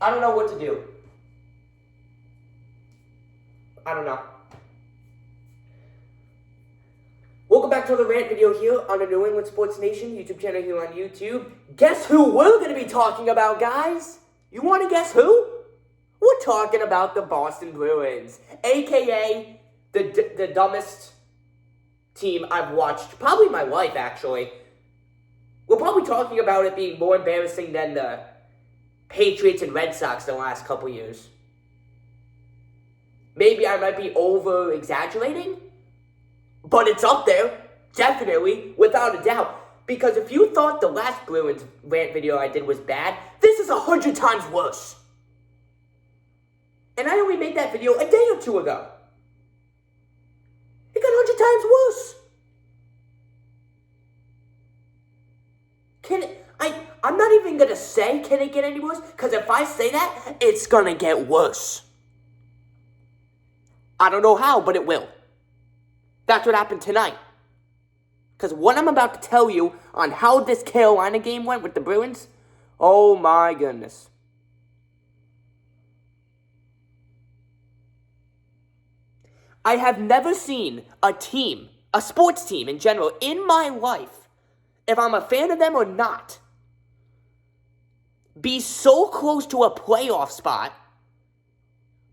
I don't know what to do. I don't know. Welcome back to another rant video here on the New England Sports Nation YouTube channel here on YouTube. Guess who we're going to be talking about, guys? You want to guess who? We're talking about the Boston Bruins, a.k.a. the dumbest team I've watched, probably my life, actually. We're probably talking about it being more embarrassing than the Patriots and Red Sox the last couple years. Maybe I might be over-exaggerating, but it's up there, definitely, without a doubt. Because if you thought the last Bruins rant video I did was bad, this is 100 times worse. And I only made that video a day or two ago. It got 100 times worse. I'm not even going to say, can it get any worse? Because if I say that, it's going to get worse. I don't know how, but it will. That's what happened tonight. Because what I'm about to tell you on how this Carolina game went with the Bruins, oh my goodness. I have never seen a team, a sports team in general, in my life, if I'm a fan of them or not, be so close to a playoff spot,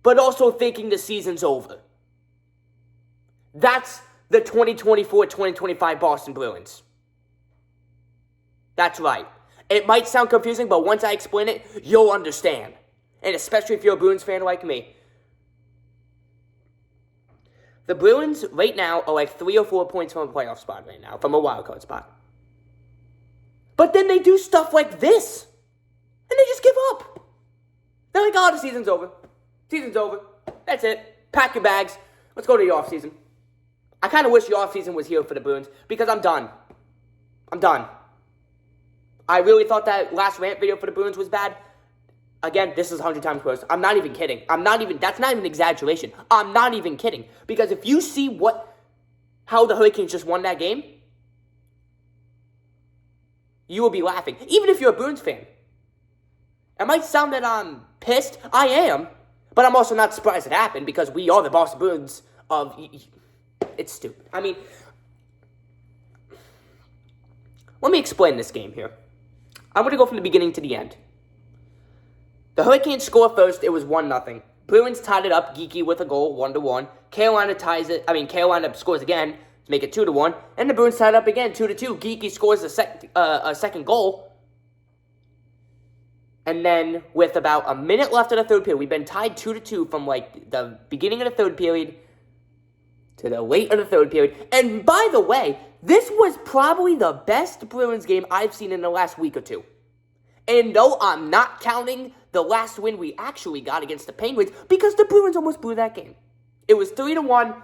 but also thinking the season's over. That's the 2024-2025 Boston Bruins. That's right. It might sound confusing, but once I explain it, you'll understand. And especially if you're a Bruins fan like me. The Bruins right now are like 3 or 4 points from a playoff spot right now, from a wildcard spot. But then they do stuff like this, and they just give up. They're like, oh, the season's over. Season's over. That's it. Pack your bags. Let's go to the offseason. I kind of wish the offseason was here for the Bruins, because I'm done. I'm done. I really thought that last rant video for the Bruins was bad. Again, this is 100 times worse. I'm not even kidding. That's not even exaggeration. I'm not even kidding. Because if you see how the Hurricanes just won that game, you will be laughing. Even if you're a Bruins fan. It might sound that I'm pissed. I am. But I'm also not surprised it happened, because we are the Boston Bruins of... It's stupid. I mean, let me explain this game here. I'm going to go from the beginning to the end. The Hurricanes score first. It was 1-0. Bruins tied it up. Geeky with a goal, 1-1. Carolina scores again to make it 2-1. And the Bruins tied up again, 2-2. Geeky scores a second goal. And then with about a minute left of the third period, we've been tied 2-2 from like the beginning of the third period to the late of the third period. And by the way, this was probably the best Bruins game I've seen in the last week or two. And no, I'm not counting the last win we actually got against the Penguins, because the Bruins almost blew that game. It was 3-1.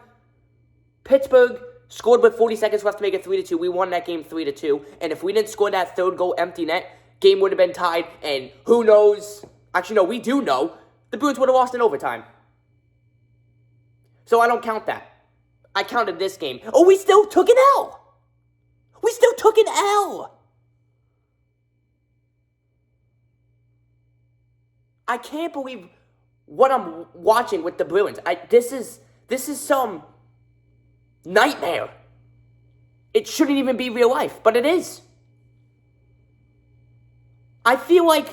Pittsburgh scored with 40 seconds left to make it 3-2. We won that game 3-2. And if we didn't score that third goal empty net, game would have been tied. And who knows? Actually, no, we do know. The Bruins would have lost in overtime. So I don't count that. I counted this game. Oh, we still took an L. We still took an L. I can't believe what I'm watching with the Bruins. This is some nightmare. It shouldn't even be real life, but it is. I feel like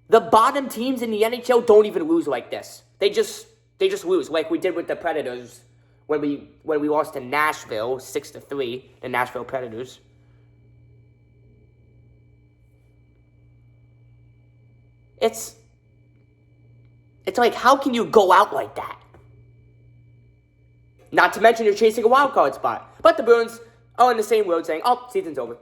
the bottom teams in the NHL don't even lose like this. They just lose, like we did with the Predators when we lost to Nashville 6-3, the Nashville Predators. It's like, how can you go out like that? Not to mention you're chasing a wild card spot. But the Bruins are in the same road saying, oh, season's over.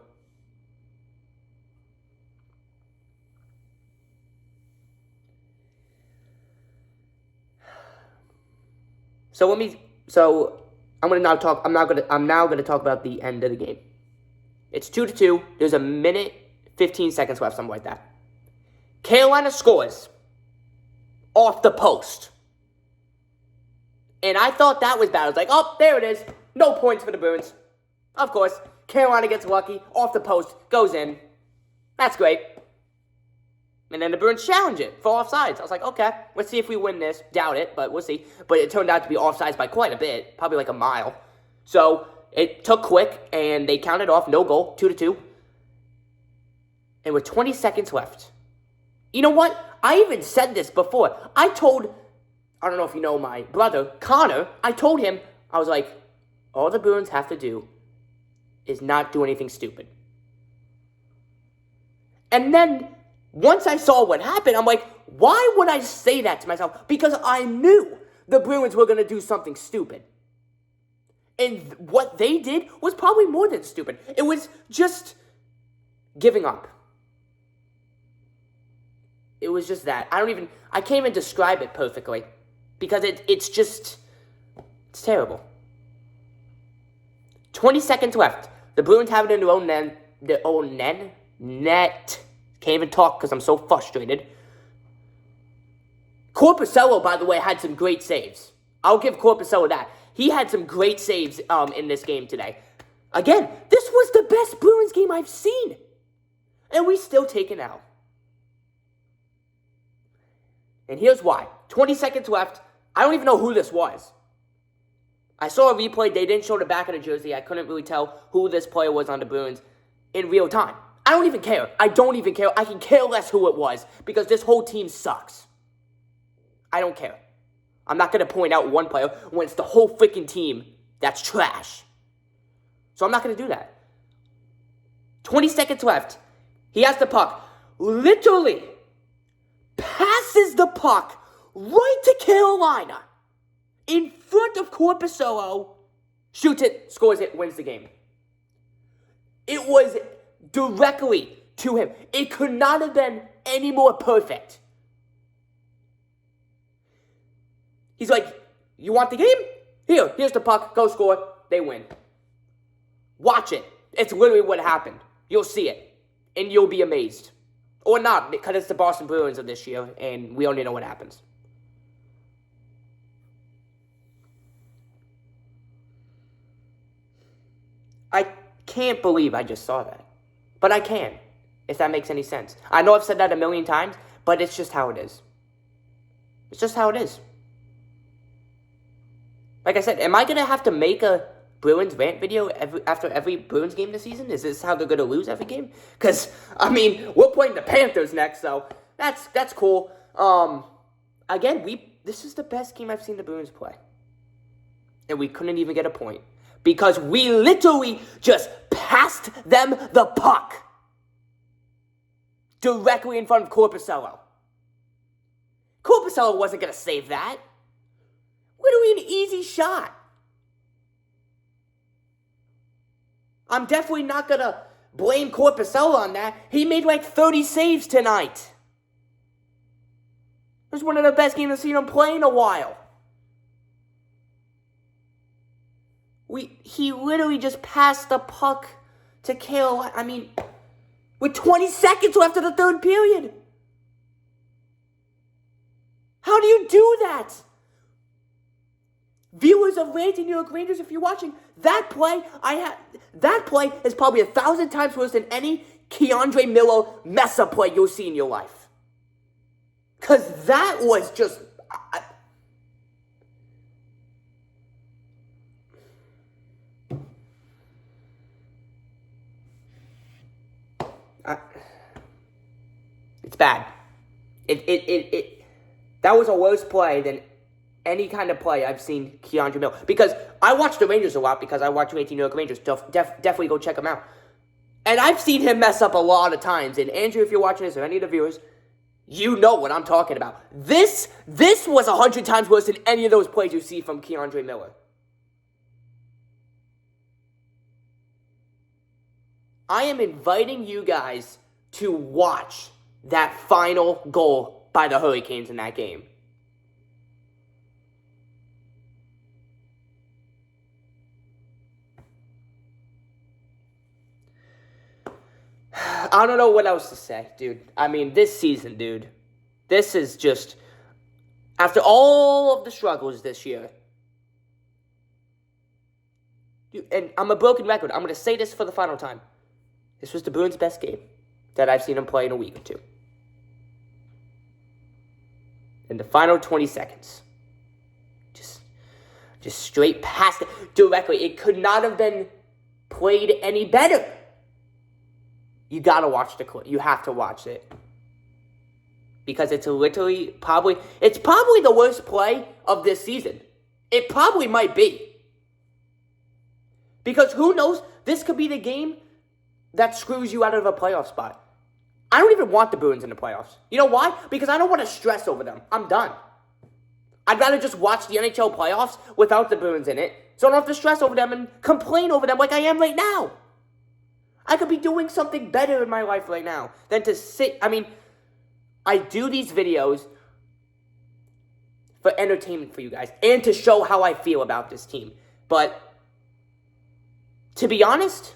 I'm now going to talk about the end of the game. It's 2-2. There's a minute, 15 seconds left, something like that. Carolina scores off the post. And I thought that was bad. I was like, oh, there it is. No points for the Bruins. Of course, Carolina gets lucky. Off the post. Goes in. That's great. And then the Bruins challenge it for offsides. I was like, okay, let's see if we win this. Doubt it, but we'll see. But it turned out to be offsides by quite a bit, probably like a mile. So it took quick, and they counted off, no goal, 2-2. And with 20 seconds left. You know what? I even said this before. I don't know if you know my brother, Connor, I told him, I was like, all the Bruins have to do is not do anything stupid. And then, once I saw what happened, I'm like, why would I say that to myself? Because I knew the Bruins were going to do something stupid. And what they did was probably more than stupid. It was just giving up. It was just that. I can't even describe it perfectly. Because it's terrible. 20 seconds left. The Bruins have it in their own net. Can't even talk because I'm so frustrated. Korpisalo, by the way, had some great saves. I'll give Korpisalo that. He had some great saves in this game today. Again, this was the best Bruins game I've seen. And we still take it out. And here's why. 20 seconds left. I don't even know who this was. I saw a replay. They didn't show the back of the jersey. I couldn't really tell who this player was on the Bruins in real time. I don't even care. I don't even care. I can care less who it was because this whole team sucks. I don't care. I'm not going to point out one player when it's the whole freaking team that's trash. So I'm not going to do that. 20 seconds left. He has the puck. Literally passes the puck right to Carolina. In front of Korpisalo. Shoots it, scores it, wins the game. It was directly to him. It could not have been any more perfect. He's like, you want the game? Here's the puck. Go score. They win. Watch it. It's literally what happened. You'll see it. And you'll be amazed. Or not, because it's the Boston Bruins of this year, and we only know what happens. I can't believe I just saw that. But I can, if that makes any sense. I know I've said that a million times, but it's just how it is. It's just how it is. Like I said, am I going to have to make a Bruins rant video after every Bruins game this season? Is this how they're going to lose every game? Because, we're playing the Panthers next, so that's cool. Again, this is the best game I've seen the Bruins play. And we couldn't even get a point. Because we literally just passed them the puck. Directly in front of Korpisalo. Korpisalo wasn't going to save that. Literally an easy shot. I'm definitely not going to blame Korpisalo on that. He made like 30 saves tonight. It was one of the best games I've seen him play in a while. He literally just passed the puck to Carolina. With 20 seconds left of the third period. How do you do that? Viewers of Rage and New York Rangers, if you're watching, that play is probably 1,000 times worse than any Keandre Miller mess-up play you'll see in your life. Because that was just... It's bad. That was a worse play than any kind of play I've seen Keandre Miller. Because I watch the Rangers a lot because I watch 18 New York Rangers. Definitely go check them out. And I've seen him mess up a lot of times. And Andrew, if you're watching this, or any of the viewers, you know what I'm talking about. This was 100 times worse than any of those plays you see from Keandre Miller. I am inviting you guys to watch that final goal by the Hurricanes in that game. I don't know what else to say, dude. This season, dude. This is just... After all of the struggles this year... Dude, and I'm a broken record. I'm going to say this for the final time. This was the Bruins' best game that I've seen them play in a week or two. in the final 20 seconds. Just straight past it directly. It could not have been played any better. You gotta watch the clip. You have to watch it. Because it's probably the worst play of this season. It probably might be. Because who knows, this could be the game that screws you out of a playoff spot. I don't even want the Bruins in the playoffs. You know why? Because I don't want to stress over them. I'm done. I'd rather just watch the NHL playoffs without the Bruins in it, so I don't have to stress over them and complain over them like I am right now. I could be doing something better in my life right now than to sit. I mean, I do these videos for entertainment for you guys and to show how I feel about this team. But to be honest,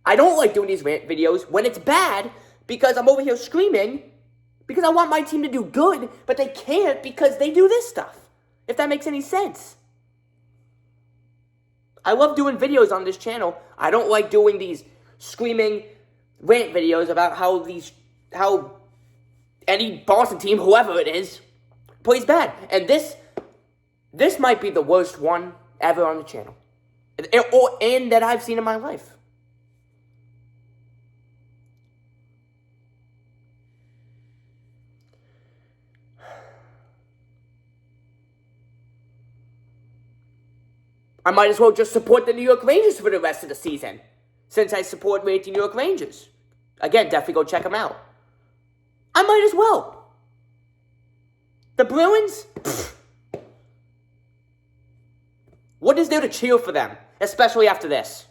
I don't like doing these rant videos when it's bad because I'm over here screaming because I want my team to do good, but they can't because they do this stuff. If that makes any sense. I love doing videos on this channel. I don't like doing these screaming rant videos about how any Boston team, whoever it is, plays bad. And this might be the worst one ever on the channel. And that I've seen in my life. I might as well just support the New York Rangers for the rest of the season, since I support the New York Rangers. Again, definitely go check them out. I might as well. The Bruins? Pfft. What is there to cheer for them, especially after this?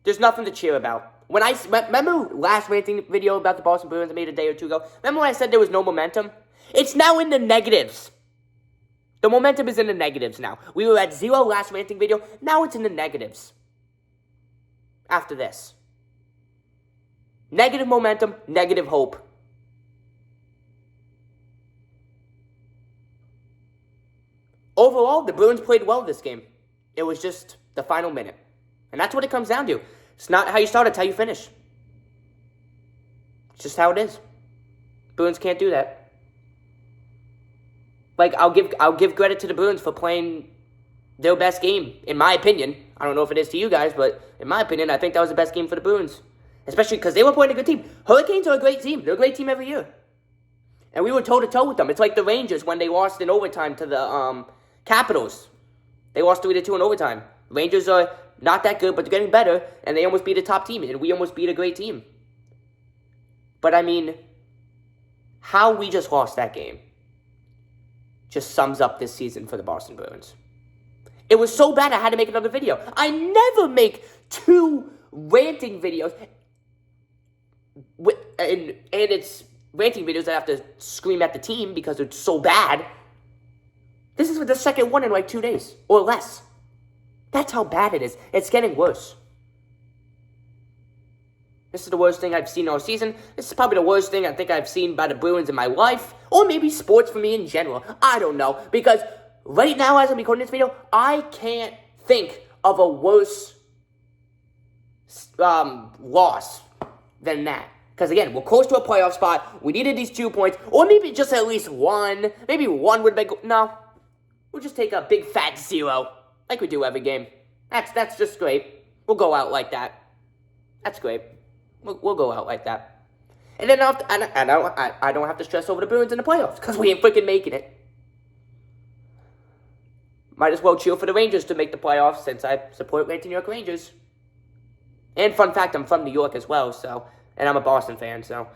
There's nothing to cheer about. Remember last ranting video about the Boston Bruins I made a day or two ago? Remember when I said there was no momentum? It's now in the negatives. The momentum is in the negatives now. We were at 0 last ranting video. Now it's in the negatives. After this. Negative momentum, negative hope. Overall, the Bruins played well this game. It was just the final minute. And that's what it comes down to. It's not how you start, it's how you finish. It's just how it is. Bruins can't do that. Like, I'll give credit to the Bruins for playing their best game, in my opinion. I don't know if it is to you guys, but in my opinion, I think that was the best game for the Bruins. Especially because they were playing a good team. Hurricanes are a great team. They're a great team every year. And we were toe-to-toe with them. It's like the Rangers when they lost in overtime to the Capitals. They lost 3-2 in overtime. Rangers are not that good, but they're getting better, and they almost beat a top team, and we almost beat a great team. But, I mean, how we just lost that game just sums up this season for the Boston Bruins. It was so bad I had to make another video. I never make 2 ranting videos, and it's ranting videos that I have to scream at the team because it's so bad. This is the second one in like 2 days, or less. That's how bad it is. It's getting worse. This is the worst thing I've seen all season. This is probably the worst thing I think I've seen by the Bruins in my life. Or maybe sports for me in general. I don't know. Because right now, as I'm recording this video, I can't think of a worse loss than that. Because again, we're close to a playoff spot. We needed these 2 points. Or maybe just at least 1. Maybe 1 would make... No. We'll just take a big fat 0. Like we do every game. That's just great. We'll go out like that. That's great. We'll go out like that. And then I don't have to stress over the Bruins in the playoffs. Because we ain't freaking making it. Might as well cheer for the Rangers to make the playoffs since I support the New York Rangers. And fun fact, I'm from New York as well, so... And I'm a Boston fan, so...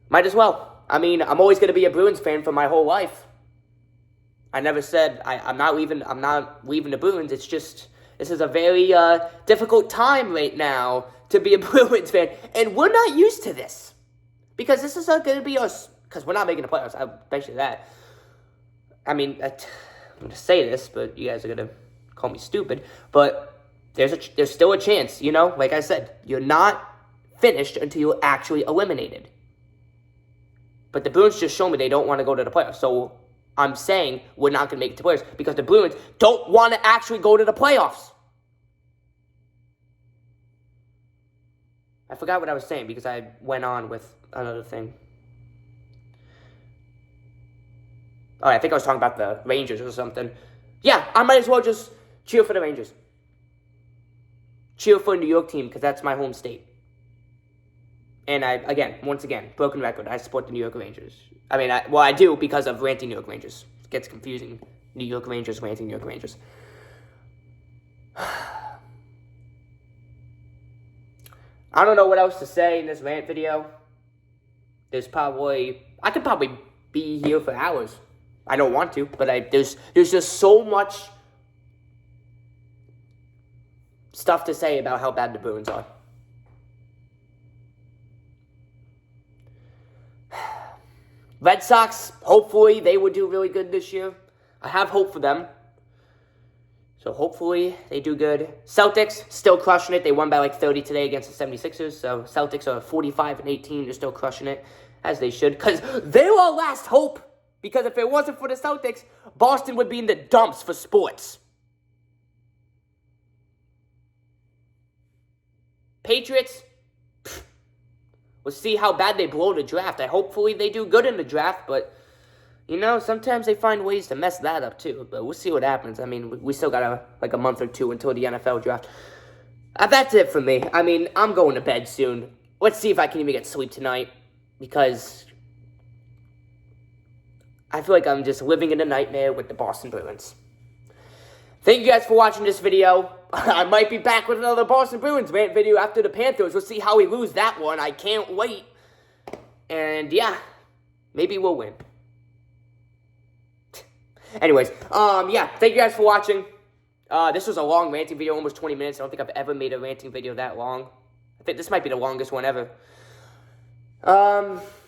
Might as well. I mean, I'm always going to be a Bruins fan for my whole life. I never said I'm not leaving the Bruins. It's just, this is a very difficult time right now to be a Bruins fan. And we're not used to this. Because this is going to be us... Because we're not making the playoffs, I'll bet you that. I mean, I'm going to say this, but you guys are going to call me stupid. But there's still a chance, you know? Like I said, you're not finished until you're actually eliminated. But the Bruins just show me they don't want to go to the playoffs. So I'm saying we're not going to make it to playoffs because the Bruins don't want to actually go to the playoffs. I forgot what I was saying because I went on with another thing. Oh, I think I was talking about the Rangers or something. Yeah, I might as well just cheer for the Rangers. Cheer for a New York team because that's my home state. And once again, broken record, I support the New York Rangers. I mean, I do because of ranting New York Rangers. It gets confusing. New York Rangers, ranting New York Rangers. I don't know what else to say in this rant video. I could probably be here for hours. I don't want to, but there's just so much stuff to say about how bad the Bruins are. Red Sox, hopefully they would do really good this year. I have hope for them. So hopefully they do good. Celtics, still crushing it. They won by like 30 today against the 76ers. So Celtics are 45-18. They're still crushing it, as they should. Because they're our last hope. Because if it wasn't for the Celtics, Boston would be in the dumps for sports. Patriots, we'll see how bad they blow the draft. Hopefully they do good in the draft, but, you know, sometimes they find ways to mess that up too. But we'll see what happens. I mean, we still got a month or two until the NFL draft. That's it for me. I mean, I'm going to bed soon. Let's see if I can even get sleep tonight, because I feel like I'm just living in a nightmare with the Boston Bruins. Thank you guys for watching this video. I might be back with another Boston Bruins rant video after the Panthers. We'll see how we lose that one. I can't wait. And yeah, maybe we'll win. Anyways, yeah, thank you guys for watching. This was a long ranting video, almost 20 minutes. I don't think I've ever made a ranting video that long. I think this might be the longest one ever.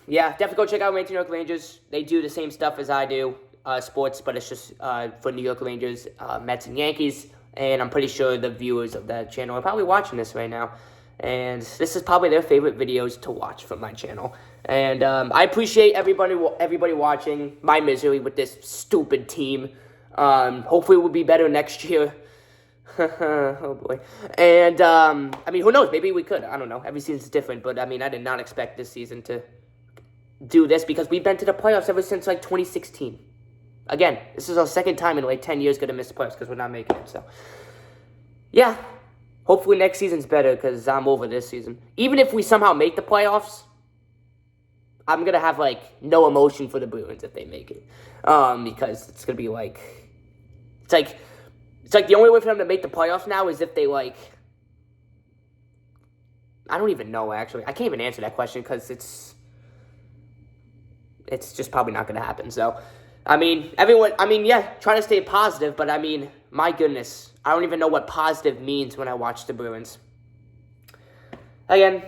Yeah, definitely go check out Ranting New York Rangers. They do the same stuff as I do, sports, but it's just for New York Rangers, Mets, and Yankees. And I'm pretty sure the viewers of that channel are probably watching this right now. And this is probably their favorite videos to watch from my channel. And I appreciate everybody watching my misery with this stupid team. Hopefully we'll be better next year. Oh boy. And I mean, who knows? Maybe we could. I don't know. Every season's different. But I mean, I did not expect this season to do this, because we've been to the playoffs ever since like 2016. Again, this is our second time in like 10 years going to miss the playoffs because we're not making it. So, yeah. Hopefully next season's better, because I'm over this season. Even if we somehow make the playoffs, I'm going to have, like, no emotion for the Bruins if they make it. Because it's going to be, like... It's like the only way for them to make the playoffs now is if they, like... I don't even know, actually. I can't even answer that question because it's just probably not going to happen. So, I mean, yeah, try to stay positive, but I mean, my goodness, I don't even know what positive means when I watch the Bruins. Again,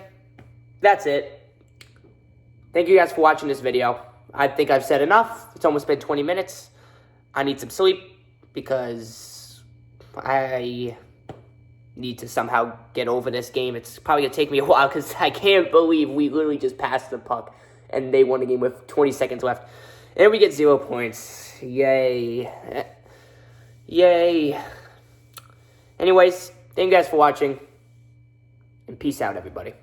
that's it. Thank you guys for watching this video. I think I've said enough. It's almost been 20 minutes. I need some sleep because I need to somehow get over this game. It's probably going to take me a while because I can't believe we literally just passed the puck and they won the game with 20 seconds left. And we get 0 points. Yay. Yay. Anyways, thank you guys for watching. And peace out, everybody.